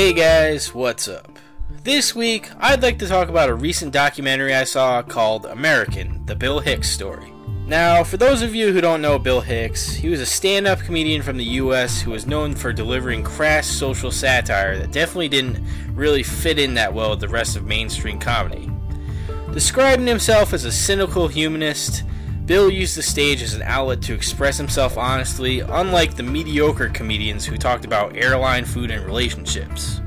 Hey guys, what's up? This week, I'd like to talk about a recent documentary I saw called American, the Bill Hicks story. Now, for those of you who don't know Bill Hicks, he was a stand-up comedian from the US who was known for delivering crass social satire that definitely didn't really fit in that well with the rest of mainstream comedy. Describing himself as a cynical humanist, Bill used the stage as an outlet to express himself honestly, unlike the mediocre comedians who talked about airline food and relationships.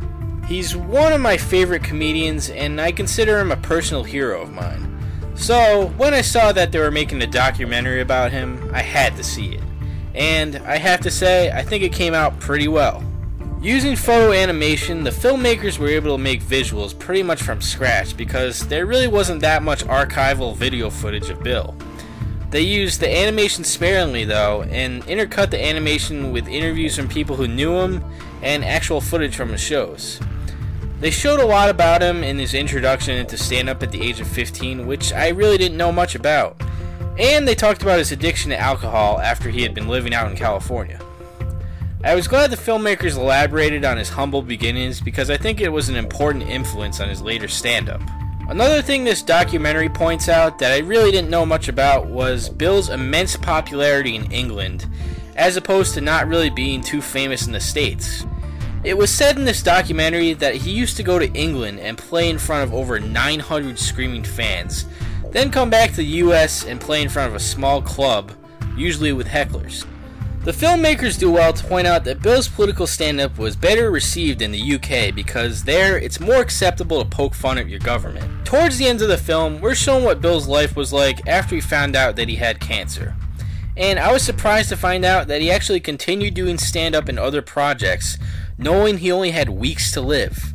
He's one of my favorite comedians, and I consider him a personal hero of mine. So, when I saw that they were making a documentary about him, I had to see it. And I have to say, I think it came out pretty well. Using photo animation, the filmmakers were able to make visuals pretty much from scratch because there really wasn't that much archival video footage of Bill. They used the animation sparingly though, and intercut the animation with interviews from people who knew him and actual footage from his shows. They showed a lot about him in his introduction into stand-up at the age of 15, which I really didn't know much about. And they talked about his addiction to alcohol after he had been living out in California. I was glad the filmmakers elaborated on his humble beginnings because I think it was an important influence on his later stand-up. Another thing this documentary points out that I really didn't know much about was Bill's immense popularity in England, as opposed to not really being too famous in the States. It was said in this documentary that he used to go to England and play in front of over 900 screaming fans, then come back to the US and play in front of a small club, usually with hecklers. The filmmakers do well to point out that Bill's political stand-up was better received in the UK because there it's more acceptable to poke fun at your government. Towards the end of the film, we're shown what Bill's life was like after he found out that he had cancer. And I was surprised to find out that he actually continued doing stand-up in other projects, knowing he only had weeks to live.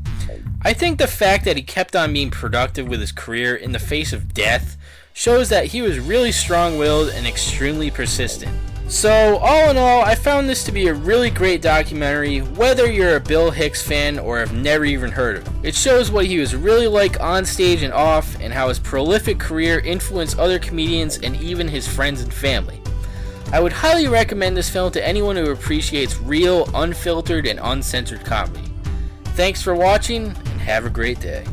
I think the fact that he kept on being productive with his career in the face of death shows that he was really strong-willed and extremely persistent. So, all in all, I found this to be a really great documentary, whether you're a Bill Hicks fan or have never even heard of him. It shows what he was really like on stage and off, and how his prolific career influenced other comedians and even his friends and family. I would highly recommend this film to anyone who appreciates real, unfiltered, and uncensored comedy. Thanks for watching, and have a great day.